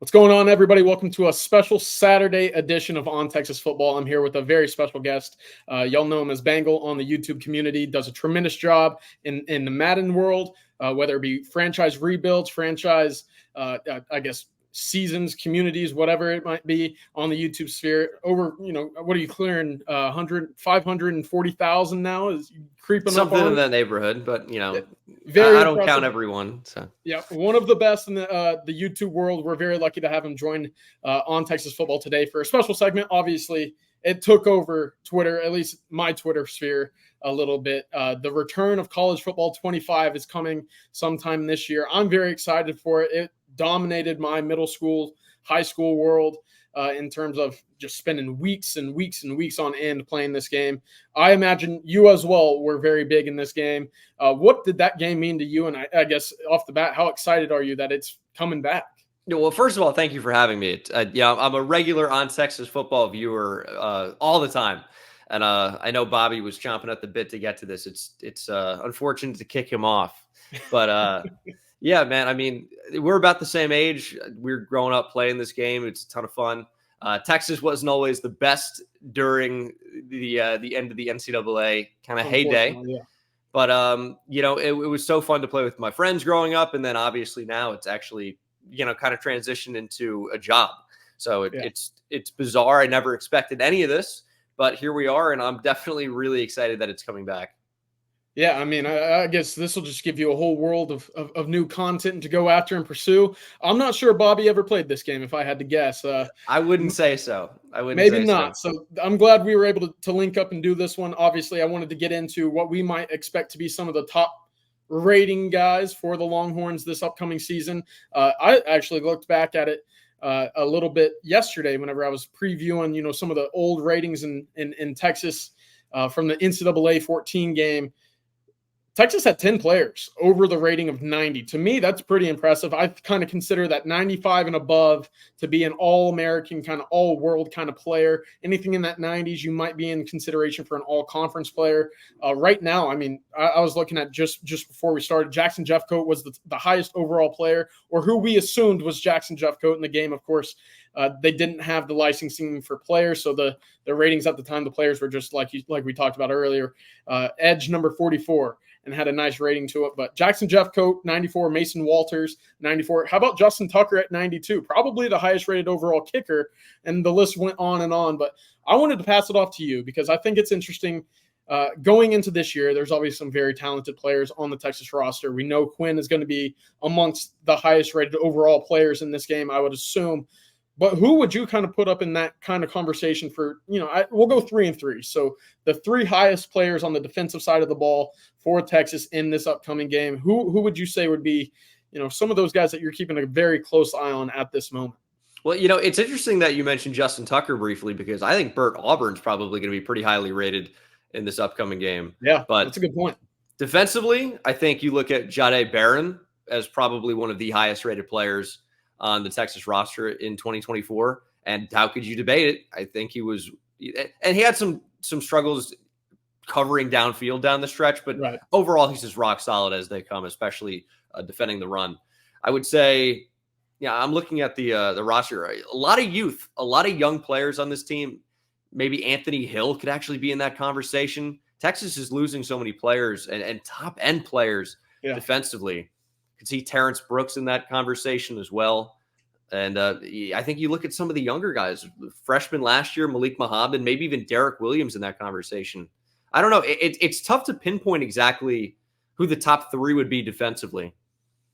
What's going on, everybody? Welcome to a special Saturday edition of On Texas Football. I'm here with a very special guest. Y'all know him as Bengal on the YouTube community. Does a tremendous job in the Madden world, whether it be franchise rebuilds, seasons, communities, whatever it might be on the YouTube sphere. Over, what are you clearing? 540,000 now is creeping something up on in that neighborhood, but very I don't impressive. count everyone. So yeah, one of the best in the YouTube world. We're very lucky to have him join On Texas Football today for a special segment. Obviously, it took over Twitter, at least my Twitter sphere, a little bit. The return of College Football 25 is coming sometime this year. I'm very excited for it. It dominated my middle school, high school world in terms of just spending weeks and weeks and weeks on end playing this game. I imagine you as well were very big in this game. What did that game mean to you? And I guess off the bat, how excited are you that it's coming back? Well, first of all, thank you for having me. I'm a regular On Texas Football viewer all the time. And I know Bobby was chomping at the bit to get to this. It's unfortunate to kick him off. But yeah, man, I mean, we're about the same age. We're growing up playing this game. It's a ton of fun. Texas wasn't always the best during the end of the NCAA kind of heyday. Yeah. But, it was so fun to play with my friends growing up. And then obviously now it's actually, kind of transitioned into a job. So it's bizarre. I never expected any of this, but here we are. And I'm definitely really excited that it's coming back. Yeah, I mean, I guess this will just give you a whole world of new content to go after and pursue. I'm not sure Bobby ever played this game, if I had to guess. I wouldn't say so. Maybe not. So I'm glad we were able to link up and do this one. Obviously, I wanted to get into what we might expect to be some of the top rating guys for the Longhorns this upcoming season. I actually looked back at it a little bit yesterday whenever I was previewing, some of the old ratings in Texas from the NCAA 14 game. Texas had 10 players over the rating of 90. To me, that's pretty impressive. I kind of consider that 95 and above to be an all-American, kind of all-world kind of player. Anything in that 90s, you might be in consideration for an all-conference player. Right now, I mean, I was looking at just before we started, Jackson Jeffcoat was the highest overall player, or who we assumed was Jackson Jeffcoat in the game. Of course, they didn't have the licensing for players, so the ratings at the time, the players were just like we talked about earlier. Edge number 44. And had a nice rating to it. But Jackson Jeffcoat, 94. Mason Walters, 94. How about Justin Tucker at 92? Probably the highest rated overall kicker. And the list went on and on. But I wanted to pass it off to you because I think it's interesting. Going into this year, there's obviously some very talented players on the Texas roster. We know Quinn is going to be amongst the highest rated overall players in this game, I would assume. But who would you kind of put up in that kind of conversation for, we'll go 3 and 3. So the 3 highest players on the defensive side of the ball for Texas in this upcoming game, who would you say would be, some of those guys that you're keeping a very close eye on at this moment? Well, it's interesting that you mentioned Justin Tucker briefly because I think Burt Auburn's probably going to be pretty highly rated in this upcoming game. Yeah, but that's a good point. Defensively, I think you look at Jahdae Barron as probably one of the highest rated players on the Texas roster in 2024. And how could you debate it? I think he was, and he had some struggles covering downfield down the stretch, but Overall, he's as rock solid as they come, especially defending the run. I would say, I'm looking at the roster. A lot of youth, a lot of young players on this team. Maybe Anthony Hill could actually be in that conversation. Texas is losing so many players and top end players defensively. Could see Terrence Brooks in that conversation as well. And I think you look at some of the younger guys, freshman last year, Malik Mohammed, maybe even Derek Williams in that conversation. I don't know. It's tough to pinpoint exactly who the top 3 would be defensively.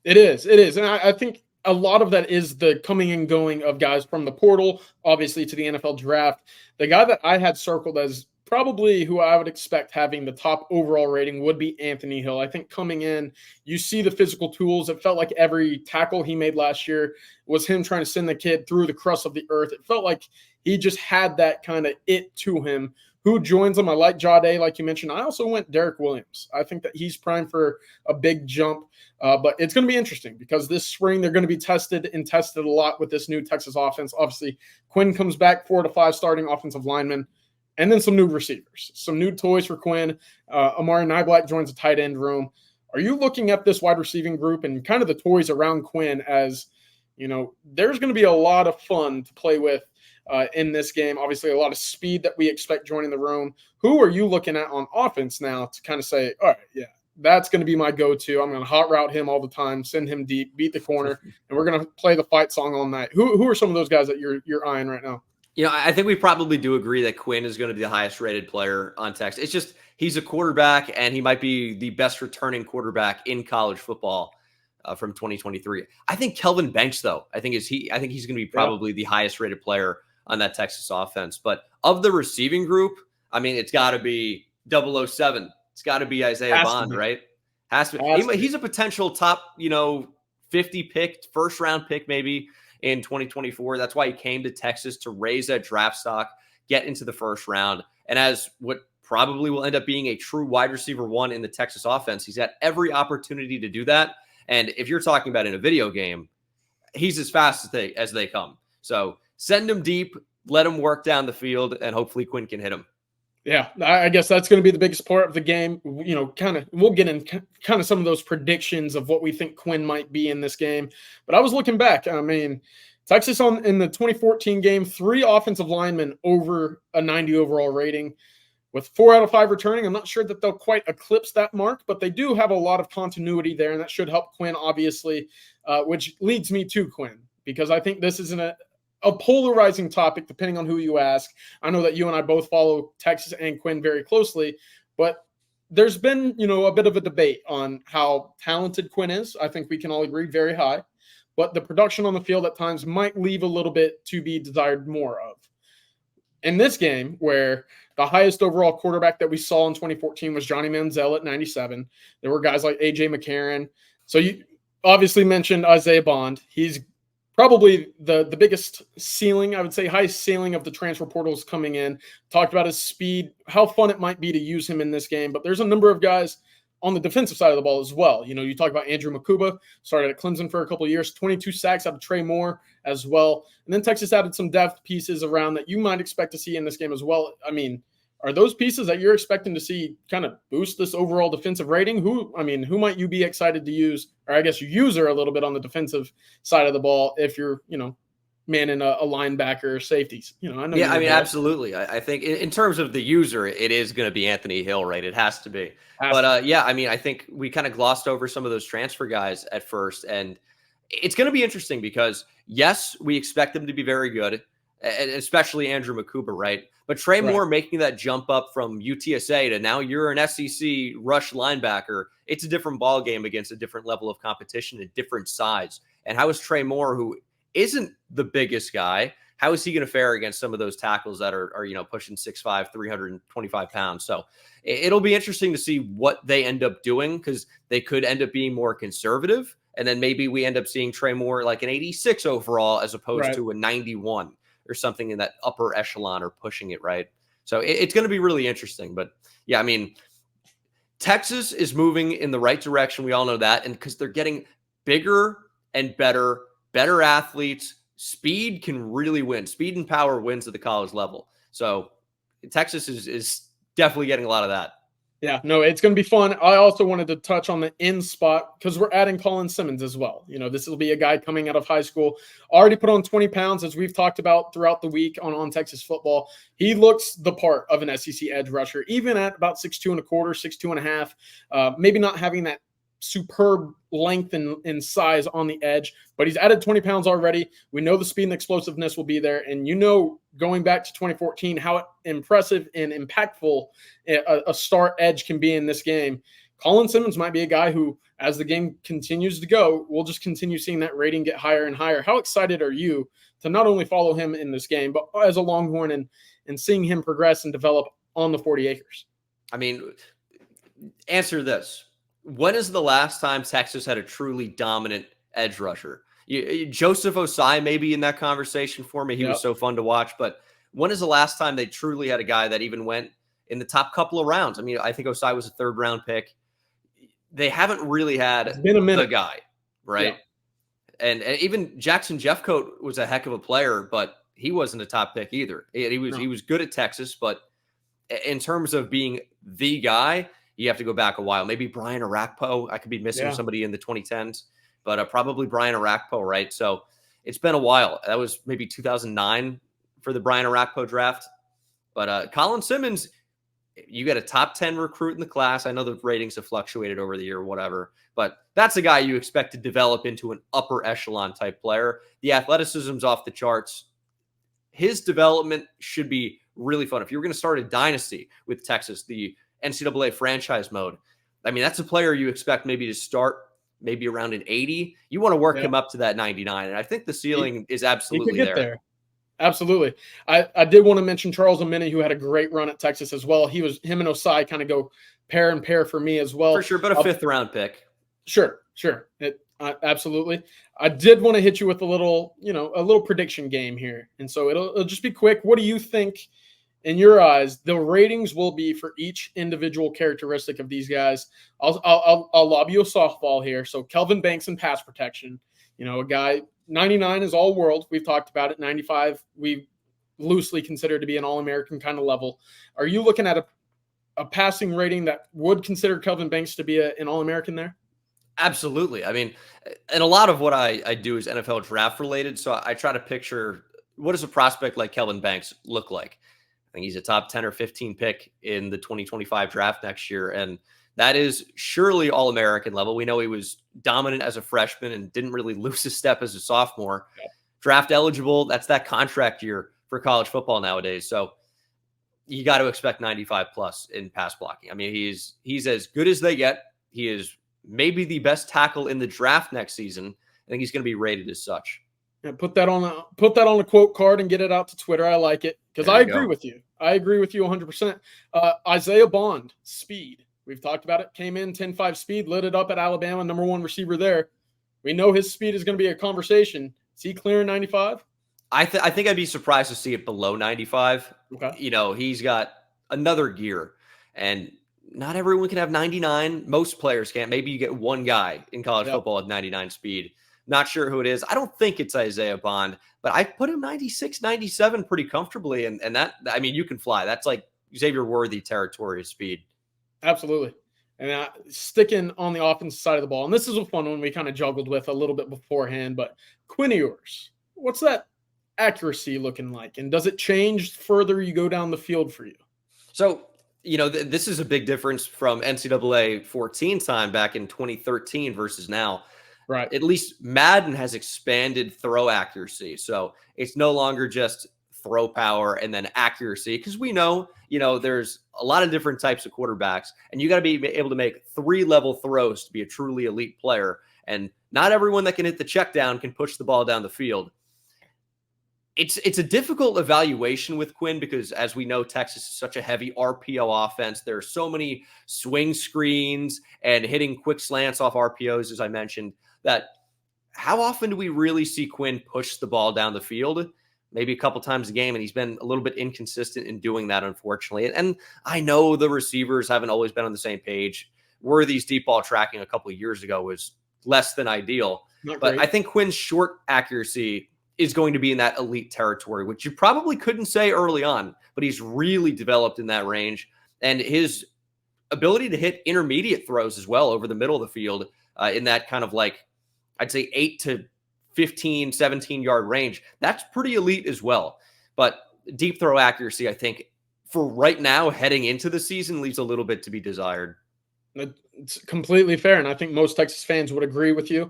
It is. And I think a lot of that is the coming and going of guys from the portal, obviously, to the NFL draft. The guy that I had circled as probably who I would expect having the top overall rating would be Anthony Hill. I think coming in, you see the physical tools. It felt like every tackle he made last year was him trying to send the kid through the crust of the earth. It felt like he just had that kind of it to him. Who joins him? I like Jahdae, like you mentioned. I also went Derek Williams. I think that he's primed for a big jump. But it's going to be interesting because this spring they're going to be tested a lot with this new Texas offense. Obviously, Quinn comes back 4 to 5 starting offensive linemen. And then some new receivers, some new toys for Quinn. Amari Niblack joins the tight end room. Are you looking at this wide receiving group and kind of the toys around Quinn as there's going to be a lot of fun to play with in this game. Obviously, a lot of speed that we expect joining the room. Who are you looking at on offense now to kind of say, all right, yeah, that's going to be my go-to. I'm going to hot route him all the time, send him deep, beat the corner, and we're going to play the fight song all night. Who are some of those guys that you're eyeing right now? I think we probably do agree that Quinn is going to be the highest rated player on Texas. It's just he's a quarterback, and he might be the best returning quarterback in college football from 2023. I think Kelvin Banks, though, I think he's going to be probably the highest rated player on that Texas offense. But of the receiving group, I mean, it's got to be 007. It's got to be Isaiah Bond, right? Has to be. He's a potential top, 50 pick, first round pick maybe in 2024. That's why he came to Texas, to raise that draft stock, get into the first round. And as what probably will end up being a true wide receiver one in the Texas offense, he's had every opportunity to do that. And if you're talking about in a video game, he's as fast as they come. So send him deep, let him work down the field, and hopefully Quinn can hit him. Yeah, I guess that's going to be the biggest part of the game. We'll get in kind of some of those predictions of what we think Quinn might be in this game. But I was looking back. I mean, Texas in the 2014 game, 3 offensive linemen over a 90 overall rating with 4 out of 5 returning. I'm not sure that they'll quite eclipse that mark, but they do have a lot of continuity there, and that should help Quinn, obviously, which leads me to Quinn, because I think this isn't a polarizing topic, depending on who you ask. I know that you and I both follow Texas and Quinn very closely, but there's been, a bit of a debate on how talented Quinn is. I think we can all agree very high, but the production on the field at times might leave a little bit to be desired more of. In this game, where the highest overall quarterback that we saw in 2014 was Johnny Manziel at 97, there were guys like A.J. McCarron. So you obviously mentioned Isaiah Bond. He's probably the biggest ceiling, I would say, highest ceiling of the transfer portals coming in. Talked about his speed, how fun it might be to use him in this game. But there's a number of guys on the defensive side of the ball as well. You talk about Andrew Makuba, started at Clemson for a couple of years, 22 sacks out of Trey Moore as well. And then Texas added some depth pieces around that you might expect to see in this game as well. I mean, are those pieces that you're expecting to see kind of boost this overall defensive rating? Who might you be excited to use, or I guess user a little bit on the defensive side of the ball if you're, manning a linebacker or safeties? Absolutely. I think in terms of the user, it is going to be Anthony Hill, right? It has to be. I think we kind of glossed over some of those transfer guys at first, and it's going to be interesting because, yes, we expect them to be very good, and especially Andrew Makuba, right? But Trey Moore making that jump up from UTSA to now you're an SEC rush linebacker, it's a different ball game against a different level of competition, a different size. And how is Trey Moore, who isn't the biggest guy, how is he going to fare against some of those tackles that are pushing 6'5", 325 pounds? So it'll be interesting to see what they end up doing, because they could end up being more conservative. And then maybe we end up seeing Trey Moore like an 86 overall as opposed to a 91 or something in that upper echelon, or pushing it, right? So it's going to be really interesting. But yeah, Texas is moving in the right direction. We all know that. And because they're getting bigger and better athletes, speed can really win. Speed and power wins at the college level. So Texas is definitely getting a lot of that. Yeah, no, it's going to be fun. I also wanted to touch on the in spot because we're adding Colin Simmons as well. This will be a guy coming out of high school, already put on 20 pounds, as we've talked about throughout the week on Texas football. He looks the part of an SEC edge rusher, even at about 6'2 1/4, 6'2 1/2. Maybe not having that superb length and size on the edge, but he's added 20 pounds already. We know the speed and explosiveness will be there. And going back to 2014, how impressive and impactful a star edge can be in this game. Colin Simmons might be a guy who, as the game continues to go, we'll just continue seeing that rating get higher and higher. How excited are you to not only follow him in this game, but as a Longhorn and seeing him progress and develop on the 40 acres? Answer this. When is the last time Texas had a truly dominant edge rusher? Joseph Osai may be in that conversation for me. He was so fun to watch. But when is the last time they truly had a guy that even went in the top couple of rounds? I think Osai was a 3rd-round pick. They haven't really had the guy, right? Yeah. And even Jackson Jeffcoat was a heck of a player, but he wasn't a top pick either. He was good at Texas, but in terms of being the guy, you have to go back a while. Maybe Brian Arakpo. I could be missing somebody in the 2010s, but probably Brian Arakpo, right? So It's been a while. That was maybe 2009 for the Brian Arakpo draft. But Colin Simmons, you got a top 10 recruit in the class. I know the ratings have fluctuated over the year, whatever, but that's a guy you expect to develop into an upper echelon type player. The athleticism's off the charts. His development should be really fun. If you're going to start a dynasty with Texas, the NCAA franchise mode, I mean, that's a player you expect maybe to start maybe around an 80. You want to work him up to that 99. And I think the ceiling is absolutely there. Absolutely. I did want to mention Charles Omeni, who had a great run at Texas as well. Him and Osai kind of go pair and pair for me as well. For sure, but a 5th round pick. Sure. Absolutely. I did want to hit you with a little prediction game here. And so it'll just be quick. What do you think, in your eyes, the ratings will be for each individual characteristic of these guys? I'll lob you a softball here. So Kelvin Banks in pass protection, a guy, 99 is all world. We've talked about it. 95, we loosely consider to be an All-American kind of level. Are you looking at a passing rating that would consider Kelvin Banks to be an All-American there? Absolutely. I mean, and a lot of what I do is NFL draft related. So I try to picture, what does a prospect like Kelvin Banks look like? I think he's a top 10 or 15 pick in the 2025 draft next year. And that is surely All-American level. We know he was dominant as a freshman and didn't really lose his step as a sophomore. Yeah. Draft eligible, that's that contract year for college football nowadays. So you got to expect 95 plus in pass blocking. I mean, he's as good as they get. He is maybe the best tackle in the draft next season. I think he's going to be rated as such. Yeah, put that on a quote card and get it out to Twitter. I like it because I agree with you. I agree with you 100%. Isaiah Bond, speed. We've talked about it. Came in 10.5 speed, lit it up at Alabama, number 1 receiver there. We know his speed is going to be a conversation. Is he clearing 95? I think I'd be surprised to see it below 95. Okay. He's got another gear, and not everyone can have 99. Most players can't. Maybe you get one guy in college football at 99 speed. Not sure who it is. I don't think it's Isaiah Bond, but I put him 96, 97 pretty comfortably. And that, I mean, you can fly. That's like Xavier Worthy territory of speed. Absolutely. And sticking on the offensive side of the ball, and this is a fun one we kind of juggled with a little bit beforehand, but Quinn Ewers, what's that accuracy looking like? And does it change further you go down the field for you? So, this is a big difference from NCAA 14 time back in 2013 versus now. Right. At least Madden has expanded throw accuracy. So it's no longer just throw power and then accuracy, because we know, there's a lot of different types of quarterbacks, and you got to be able to make 3-level throws to be a truly elite player. And not everyone that can hit the check down can push the ball down the field. It's a difficult evaluation with Quinn because, as we know, Texas is such a heavy RPO offense. There are so many swing screens and hitting quick slants off RPOs, as I mentioned, that how often do we really see Quinn push the ball down the field? Maybe a couple times a game, and he's been a little bit inconsistent in doing that, unfortunately. And I know the receivers haven't always been on the same page. Worthy's deep ball tracking a couple of years ago was less than ideal. But I think Quinn's short accuracy is going to be in that elite territory, which you probably couldn't say early on, but he's really developed in that range. And his ability to hit intermediate throws as well over the middle of the field in that kind of like, I'd say 8 to 15, 17-yard range, that's pretty elite as well. But deep throw accuracy, I think, for right now, heading into the season, leaves a little bit to be desired. It's completely fair, and I think most Texas fans would agree with you.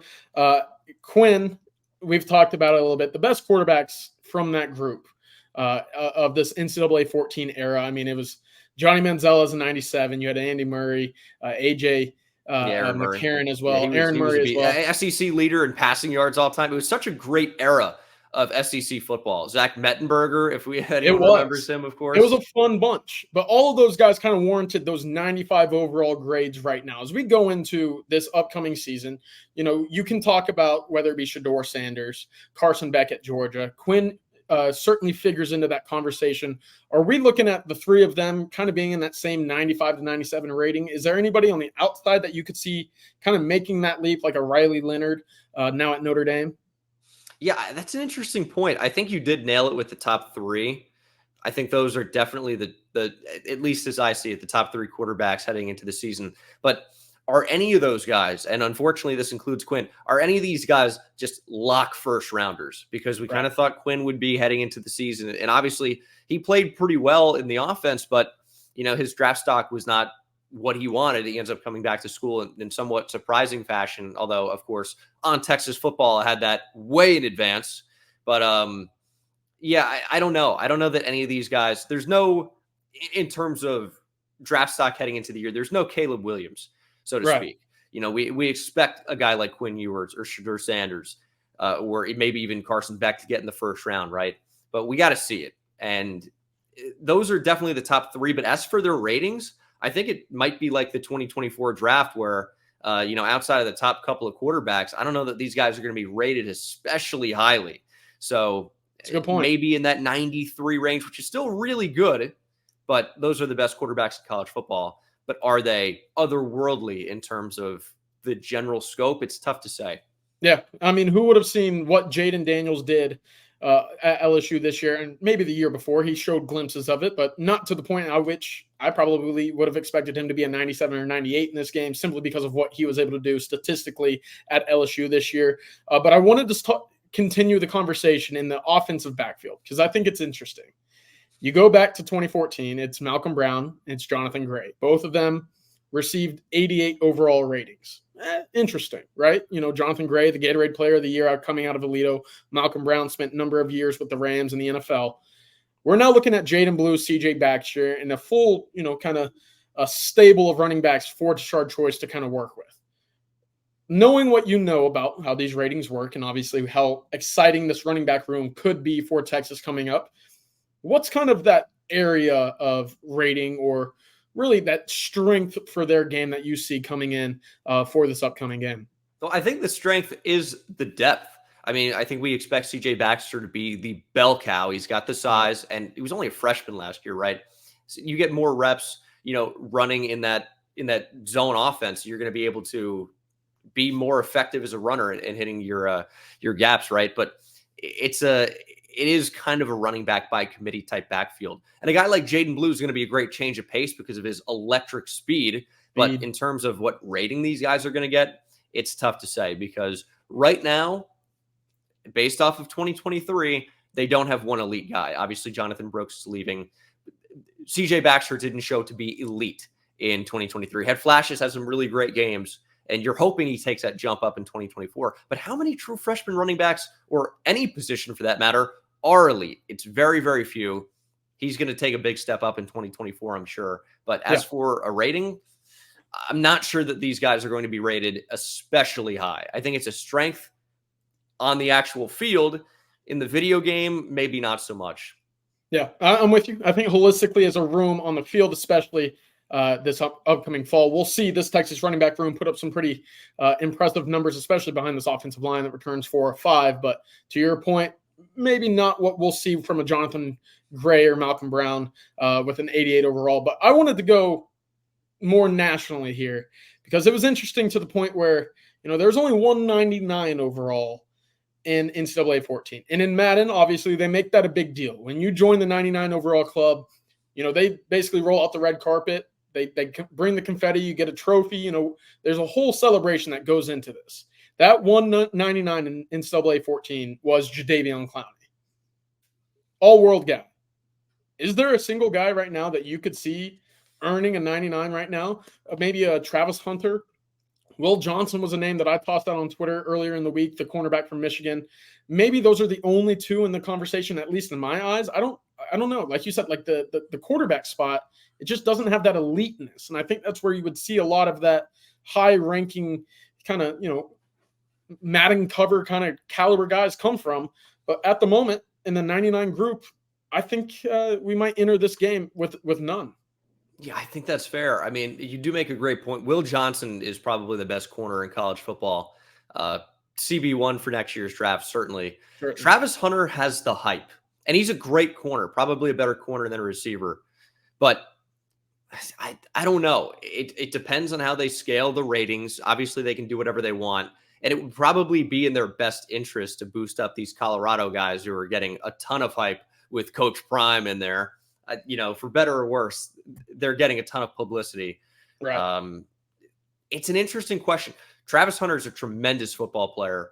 Quinn, we've talked about it a little bit. The best quarterbacks from that group of this NCAA 14 era, I mean, it was Johnny Manziel as a 97. You had Andy Murray, AJ McCarron as well. Aaron Murray as well. SEC leader in passing yards all time. It was such a great era of SEC football. Zach Mettenberger, if we had anyone remembers him, of course. It was a fun bunch. But all of those guys kind of warranted those 95 overall grades right now. As we go into this upcoming season, you can talk about whether it be Shedeur Sanders, Carson Beck at Georgia. Quinn certainly figures into that conversation. Are we looking at the three of them kind of being in that same 95 to 97 rating? Is there anybody on the outside that you could see kind of making that leap, like a Riley Leonard now at Notre Dame? Yeah, that's an interesting point. I think you did nail it with the top three. I think those are definitely the at least as I see it, the top three quarterbacks heading into the season. But are any of those guys, and unfortunately this includes Quinn, are any of these guys just lock first rounders? Because we kind of thought Quinn would be heading into the season. And obviously he played pretty well in the offense, but his draft stock was not what he wanted. He ends up coming back to school in somewhat surprising fashion. Although, of course, on Texas football, I had that way in advance. But I don't know. I don't know that any of these guys, there's no, in terms of draft stock heading into the year, there's no Caleb Williams, so to speak. We expect a guy like Quinn Ewers or Shedeur Sanders, or maybe even Carson Beck to get in the first round, right? But we got to see it. And those are definitely the top three. But as for their ratings, I think it might be like the 2024 draft where, outside of the top couple of quarterbacks, I don't know that these guys are going to be rated especially highly. So that's a good point. Maybe in that 93 range, which is still really good, but those are the best quarterbacks in college football. But are they otherworldly in terms of the general scope? It's tough to say. Yeah. I mean, who would have seen what Jaden Daniels did at LSU this year, and maybe the year before? He showed glimpses of it, but not to the point at which I probably would have expected him to be a 97 or 98 in this game, simply because of what he was able to do statistically at LSU this year. But I wanted to continue the conversation in the offensive backfield, because I think it's interesting. You go back to 2014, it's Malcolm Brown, it's Jonathan Gray. Both of them received 88 overall ratings. Interesting, right? Jonathan Gray, the Gatorade Player of the Year coming out of Alito. Malcolm Brown spent a number of years with the Rams in the NFL. We're now looking at Jaden Blue, C.J. Baxter, and a full, kind of a stable of running backs for Tashard Choice to kind of work with. Knowing what you know about how these ratings work, and obviously how exciting this running back room could be for Texas coming up, what's kind of that area of rating, or really that strength for their game that you see coming in for this upcoming game? Well, I think the strength is the depth. I mean, I think we expect C.J. Baxter to be the bell cow. He's got the size, and he was only a freshman last year, right? So you get more reps, running in that zone offense. You're going to be able to be more effective as a runner and hitting your gaps, right? But it is kind of a running back by committee type backfield. And a guy like Jaden Blue is going to be a great change of pace because of his electric speed. But in terms of what rating these guys are going to get, it's tough to say, because right now, based off of 2023, they don't have one elite guy. Obviously, Jonathan Brooks is leaving. CJ Baxter didn't show to be elite in 2023. Had flashes, had some really great games, and you're hoping he takes that jump up in 2024. But how many true freshman running backs, or any position for that matter, are elite? It's very, very few. He's going to take a big step up in 2024, I'm sure. But as for a rating, I'm not sure that these guys are going to be rated especially high. I think it's a strength on the actual field. In the video game, maybe not so much. Yeah, I'm with you. I think holistically as a room on the field, especially this upcoming fall, we'll see this Texas running back room put up some pretty impressive numbers, especially behind this offensive line that returns 4 or 5. But to your point, maybe not what we'll see from a Jonathan Gray or Malcolm Brown with an 88 overall. But I wanted to go more nationally here, because it was interesting to the point where, there's only 199 overall in NCAA 14. And in Madden, obviously, they make that a big deal. When you join the 99 overall club, they basically roll out the red carpet. They bring the confetti. You get a trophy. There's a whole celebration that goes into this. That 199 in NCAA 14 was Jadeveon Clowney. All-world guy. Is there a single guy right now that you could see earning a 99 right now? Maybe a Travis Hunter? Will Johnson was a name that I tossed out on Twitter earlier in the week, the cornerback from Michigan. Maybe those are the only two in the conversation, at least in my eyes. I don't know. Like you said, like the quarterback spot, it just doesn't have that eliteness. And I think that's where you would see a lot of that high-ranking kind of, Madden cover kind of caliber guys come from. But at the moment, in the 99 group, I think we might enter this game with none. Yeah, I think that's fair. I mean, you do make a great point. Will Johnson is probably the best corner in college football. CB1 for next year's draft, certainly. Travis Hunter has the hype, and he's a great corner, probably a better corner than a receiver. But I don't know. It depends on how they scale the ratings. Obviously, they can do whatever they want, and it would probably be in their best interest to boost up these Colorado guys who are getting a ton of hype with Coach Prime in there. For better or worse, they're getting a ton of publicity. Right. It's an interesting question. Travis Hunter is a tremendous football player.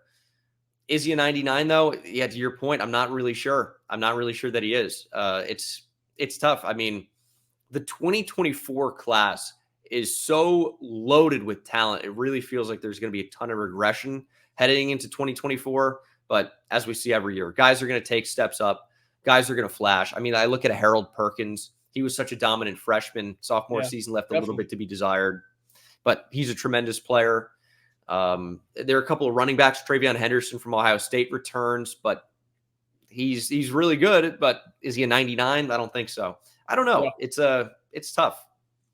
Is he a 99 though? Yeah, to your point, I'm not really sure. I'm not really sure that he is. It's tough. I mean, the 2024 class is so loaded with talent. It really feels like there's going to be a ton of regression heading into 2024. But as we see every year, guys are going to take steps up. Guys are going to flash. I mean, I look at a Harold Perkins. He was such a dominant freshman. Sophomore season left a little bit to be desired, but he's a tremendous player. There are a couple of running backs. Travion Henderson from Ohio State returns, but he's really good. But is he a 99? I don't think so. I don't know. Yeah. It's tough.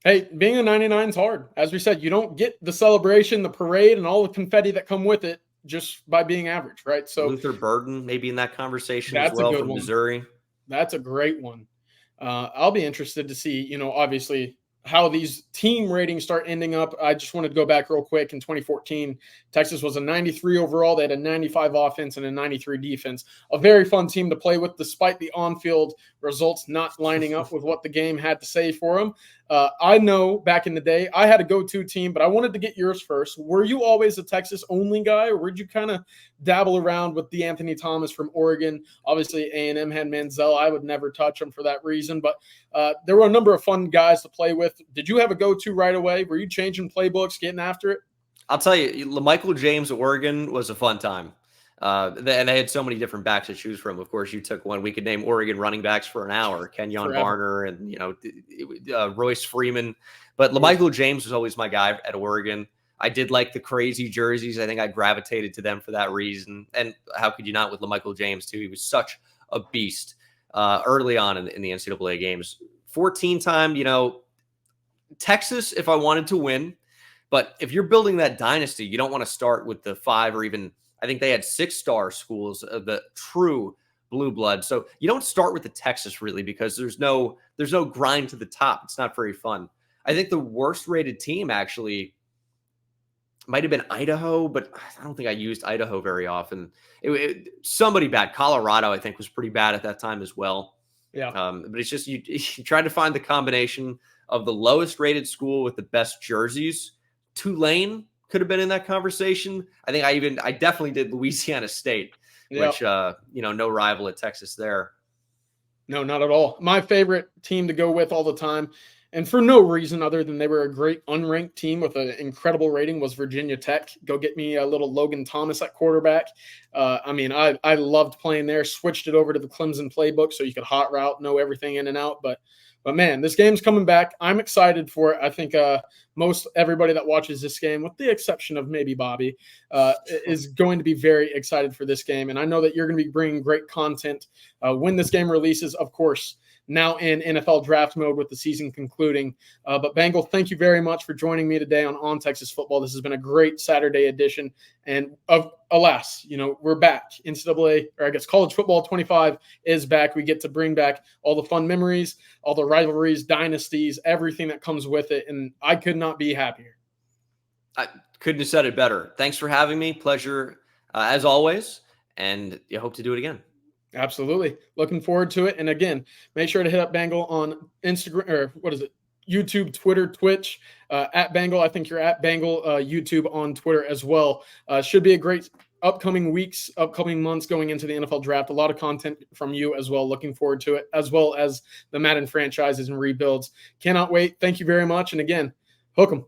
Hey, being a 99 is hard. As we said, you don't get the celebration, the parade, and all the confetti that come with it just by being average, right? So Luther Burden maybe in that conversation as well from Missouri. That's a great one. I'll be interested to see, obviously how these team ratings start ending up. I just wanted to go back real quick. In 2014, Texas was a 93 overall. They had a 95 offense and a 93 defense. A very fun team to play with, despite the on-field results not lining up with what the game had to say for them. I know back in the day, I had a go-to team, but I wanted to get yours first. Were you always a Texas-only guy, or would you kind of dabble around with DeAnthony Thomas from Oregon? Obviously, A&M had Manziel. I would never touch him for that reason, but there were a number of fun guys to play with. Did you have a go-to right away? Were you changing playbooks, getting after it? I'll tell you, Michael James at Oregon was a fun time. And they had so many different backs to choose from. Of course, you took one. We could name Oregon running backs for an hour. Kenyon Barner and, Royce Freeman. But LaMichael James was always my guy at Oregon. I did like the crazy jerseys. I think I gravitated to them for that reason. And how could you not with LaMichael James, too? He was such a beast early on in the NCAA games. 14-time, Texas, if I wanted to win. But if you're building that dynasty, you don't want to start with the 5 or even – I think they had 6-star schools of the true blue blood. So you don't start with the Texas really, because there's no grind to the top. It's not very fun. I think the worst rated team actually might have been Idaho, but I don't think I used Idaho very often. Somebody bad. Colorado, I think, was pretty bad at that time as well. Yeah. But it's just you try to find the combination of the lowest rated school with the best jerseys. Tulane could have been in that conversation. I think I definitely did Louisiana State, which, no rival at Texas there. No, not at all. My favorite team to go with all the time, and for no reason other than they were a great unranked team with an incredible rating, was Virginia Tech. Go get me a little Logan Thomas at quarterback. I loved playing there, switched it over to the Clemson playbook so you could hot route, know everything in and out. But man, this game's coming back. I'm excited for it. I think most everybody that watches this game, with the exception of maybe Bobby, is going to be very excited for this game. And I know that you're going to be bringing great content when this game releases, of course, now in NFL draft mode with the season concluding. But Bengal, thank you very much for joining me today on Texas Football. This has been a great Saturday edition. And alas, we're back. NCAA, or I guess college football 25 is back. We get to bring back all the fun memories, all the rivalries, dynasties, everything that comes with it. And I could not be happier. I couldn't have said it better. Thanks for having me. Pleasure as always. And I hope to do it again. Absolutely. Looking forward to it. And again, make sure to hit up Bengal on Instagram, or what is it? YouTube, Twitter, Twitch, at Bengal. I think you're at Bengal, YouTube on Twitter as well. Should be a great upcoming weeks, upcoming months going into the NFL draft. A lot of content from you as well. Looking forward to it, as well as the Madden franchises and rebuilds. Cannot wait. Thank you very much. And again, hook 'em.